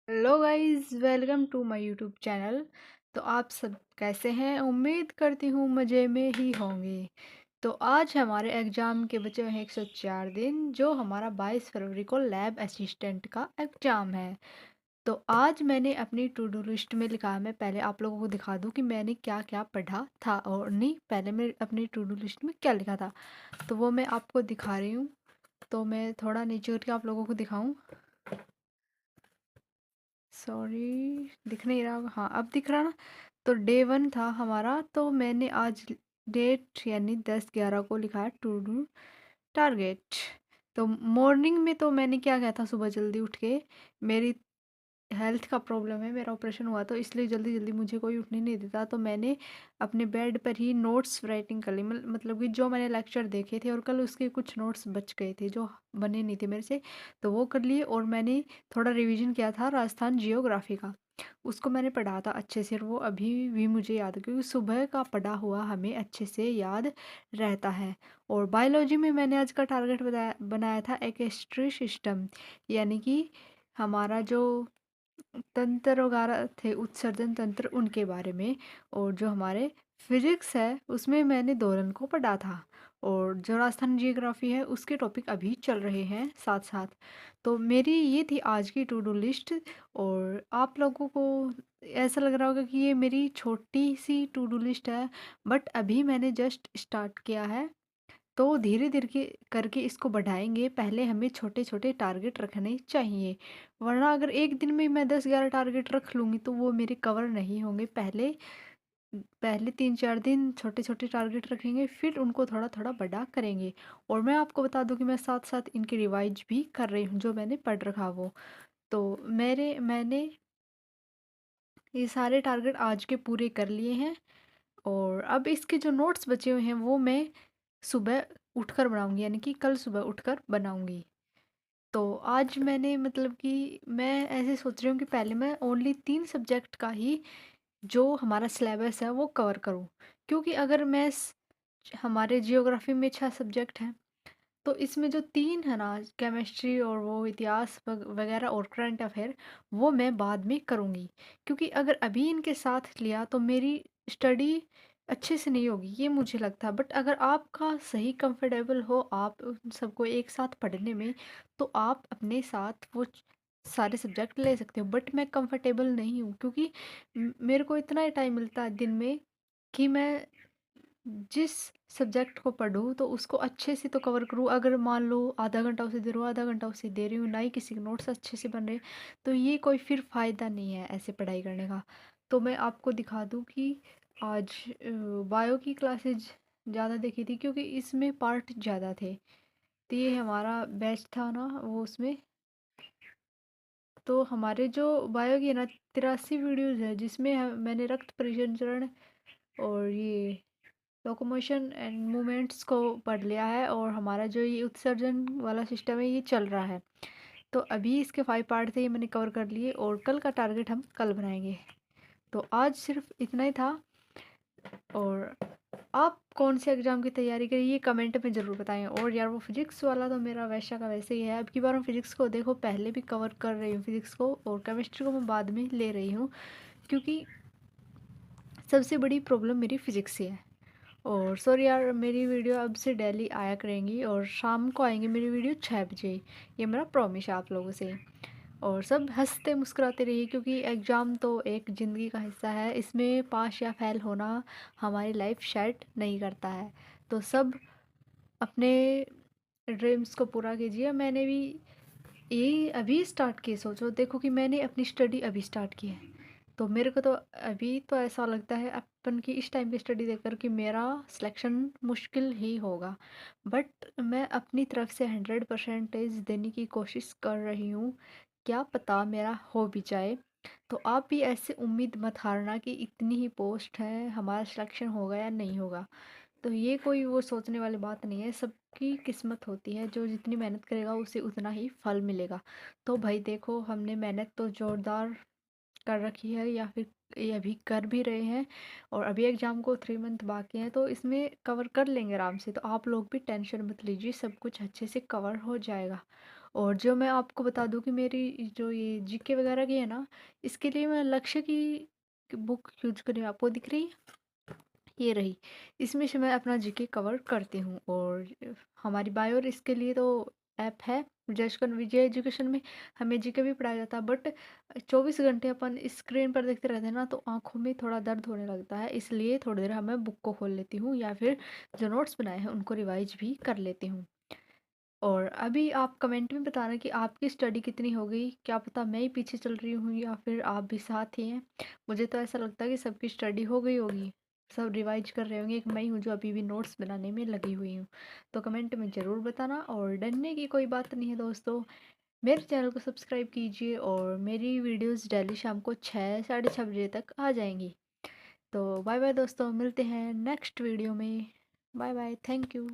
Hello guys, welcome to my YouTube channel. तो आप सब कैसे हैं? उम्मीद करती हूँ मज़े में ही होंगे। तो आज हमारे एग्ज़ाम के बचे हुए हैं 104 दिन, जो हमारा 22 फरवरी को लैब असिस्टेंट का एग्ज़ाम है। तो आज मैंने अपनी टू डू लिस्ट में लिखा है। मैं पहले आप लोगों को दिखा दूँ कि मैंने क्या क्या पढ़ा था, और नहीं, पहले मैं अपनी टू डू लिस्ट में क्या लिखा था तो वो मैं आपको दिखा रही हूँ। तो मैं थोड़ा नीचे करके आप लोगों को दिखाऊँ। सॉरी, दिख नहीं रहा होगा। हाँ, अब दिख रहा ना। तो डे 1 था हमारा, तो मैंने आज डेट यानी 10/11 को लिखा है टू डू टारगेट। तो मॉर्निंग में तो मैंने क्या किया था, सुबह जल्दी उठ के, मेरी हेल्थ का प्रॉब्लम है, मेरा ऑपरेशन हुआ, तो इसलिए जल्दी जल्दी मुझे कोई उठने नहीं देता। तो मैंने अपने बेड पर ही नोट्स राइटिंग कर ली। मतलब कि जो मैंने लेक्चर देखे थे और कल उसके कुछ नोट्स बच गए थे जो बने नहीं थे मेरे से, तो वो कर लिए। और मैंने थोड़ा रिवीजन किया था राजस्थान जियोग्राफी का, उसको मैंने पढ़ा था अच्छे से, और वो अभी भी मुझे याद है क्योंकि सुबह का पढ़ा हुआ हमें अच्छे से याद रहता है। और बायोलॉजी में मैंने आज का टारगेट बनाया था एक्वेस्ट्री सिस्टम, यानी कि हमारा जो तंत्र वगैरह थे, उत्सर्जन तंत्र, उनके बारे में। और जो हमारे फिजिक्स है उसमें मैंने दोलन को पढ़ा था। और जो राजस्थान जियोग्राफी है उसके टॉपिक अभी चल रहे हैं साथ साथ। तो मेरी ये थी आज की टू डू लिस्ट। और आप लोगों को ऐसा लग रहा होगा कि ये मेरी छोटी सी टू डू लिस्ट है, बट अभी मैंने जस्ट स्टार्ट किया है। तो धीरे धीरे के करके इसको बढ़ाएंगे। पहले हमें छोटे छोटे टारगेट रखने चाहिए, वरना अगर एक दिन में मैं 10-11 टारगेट रख लूँगी तो वो मेरे कवर नहीं होंगे। पहले पहले 3-4 दिन छोटे छोटे टारगेट रखेंगे, फिर उनको थोड़ा थोड़ा बड़ा करेंगे। और मैं आपको बता दूं कि मैं साथ साथ इनकी रिवाइज भी कर रही हूँ, जो मैंने पढ़ रखा वो। तो मैंने ये सारे टारगेट आज के पूरे कर लिए हैं। और अब इसके जो नोट्स बचे हुए हैं वो मैं सुबह उठकर बनाऊंगी, यानी कि कल सुबह उठकर बनाऊंगी। तो आज मैंने मतलब कि मैं ऐसे सोच रही हूँ कि पहले मैं ओनली 3 सब्जेक्ट का ही जो हमारा सिलेबस है वो कवर करूँ। क्योंकि अगर हमारे जियोग्राफी में 6 सब्जेक्ट हैं, तो इसमें जो 3 है ना, केमिस्ट्री और वो इतिहास वगैरह और करंट अफेयर, वो मैं बाद में करूँगी। क्योंकि अगर अभी इनके साथ लिया तो मेरी स्टडी अच्छे से नहीं होगी, ये मुझे लगता है। बट अगर आपका सही कंफर्टेबल हो आप उन सबको एक साथ पढ़ने में, तो आप अपने साथ वो सारे सब्जेक्ट ले सकते हो। बट मैं कंफर्टेबल नहीं हूँ, क्योंकि मेरे को इतना ही टाइम मिलता है दिन में कि मैं जिस सब्जेक्ट को पढूँ तो उसको अच्छे से तो कवर करूँ। अगर मान लो आधा घंटा उसे दे रही हूँ, आधा घंटा उसे दे रही हूँ, ना ही किसी के नोट्स अच्छे से बन रहे, तो ये कोई फिर फ़ायदा नहीं है ऐसे पढ़ाई करने का। तो मैं आपको दिखा दूँ कि आज बायो की क्लासेज ज़्यादा देखी थी, क्योंकि इसमें पार्ट ज़्यादा थे। तो ये हमारा बैच था ना, वो उसमें तो हमारे जो बायो की है ना, 83 वीडियोज़ है, जिसमें मैंने रक्त परिसंचरण और ये लोकोमोशन एंड मूवमेंट्स को पढ़ लिया है। और हमारा जो ये उत्सर्जन वाला सिस्टम है ये चल रहा है। तो अभी इसके 5 पार्ट थे, ये मैंने कवर कर लिए, और कल का टारगेट हम कल बनाएंगे। तो आज सिर्फ इतना ही था। और आप कौन से एग्ज़ाम की तैयारी करें ये कमेंट में ज़रूर बताएं। और यार वो फिजिक्स वाला तो मेरा वैसा का वैसे ही है। अब की बार मैं फिजिक्स को देखो पहले भी कवर कर रही हूँ फिजिक्स को, और केमिस्ट्री को मैं बाद में ले रही हूँ, क्योंकि सबसे बड़ी प्रॉब्लम मेरी फिजिक्स ही है। और सॉरी यार, मेरी वीडियो अब से डेली आया करेंगी, और शाम को आएंगी मेरी वीडियो 6 बजे। ये मेरा प्रॉमिस है आप लोगों से। और सब हंसते मुस्कुराते रहिए, क्योंकि एग्ज़ाम तो एक ज़िंदगी का हिस्सा है, इसमें पास या फेल होना हमारी लाइफ सेट नहीं करता है। तो सब अपने ड्रीम्स को पूरा कीजिए। मैंने भी यही अभी स्टार्ट की, सोचो देखो कि मैंने अपनी स्टडी अभी स्टार्ट की है। तो मेरे को तो अभी तो ऐसा लगता है अपन की इस टाइम की स्टडी देखकर कि मेरा सिलेक्शन मुश्किल ही होगा। बट मैं अपनी तरफ से 100% देने की कोशिश कर रही हूँ, क्या पता मेरा हो भी जाए। तो आप भी ऐसे उम्मीद मत हारना कि इतनी ही पोस्ट है, हमारा सिलेक्शन होगा या नहीं होगा। तो ये कोई वो सोचने वाली बात नहीं है, सबकी किस्मत होती है, जो जितनी मेहनत करेगा उसे उतना ही फल मिलेगा। तो भाई देखो, हमने मेहनत तो ज़ोरदार कर रखी है, या फिर ये अभी कर भी रहे हैं। और अभी एग्ज़ाम को 3 मंथ बाकी हैं, तो इसमें कवर कर लेंगे आराम से। तो आप लोग भी टेंशन मत लीजिए, सब कुछ अच्छे से कवर हो जाएगा। और जो मैं आपको बता दूँ कि मेरी जो ये जीके वगैरह की है ना, इसके लिए मैं लक्ष्य की बुक यूज़ कर रही हूँ, आपको दिख रही है? ये रही। इसमें से मैं अपना जीके कवर करती हूँ और हमारी बायो और इसके लिए तो ऐप है विजय एजुकेशन में हमें जीके भी पढ़ाया जाता है, बट 24 घंटे अपन स्क्रीन पर देखते रहते हैं ना, तो आँखों में थोड़ा दर्द होने लगता है, इसलिए थोड़ी देर मैं बुक को खोल लेती हूँ या फिर जो नोट्स बनाए हैं उनको रिवाइज भी कर लेती हूँ। और अभी आप कमेंट में बताना कि आपकी स्टडी कितनी हो गई, क्या पता मैं ही पीछे चल रही हूँ या फिर आप भी साथ ही हैं। मुझे तो ऐसा लगता है कि सबकी स्टडी हो गई होगी, सब रिवाइज कर रहे होंगे, एक मैं ही हूँ जो अभी भी नोट्स बनाने में लगी हुई हूँ। तो कमेंट में ज़रूर बताना, और डरने की कोई बात नहीं है दोस्तों। मेरे चैनल को सब्सक्राइब कीजिए और मेरी वीडियोस डेली शाम को 6 साढ़े 6 बजे तक आ जाएंगी। तो बाय बाय दोस्तों, मिलते हैं नेक्स्ट वीडियो में। Bye bye, thank you.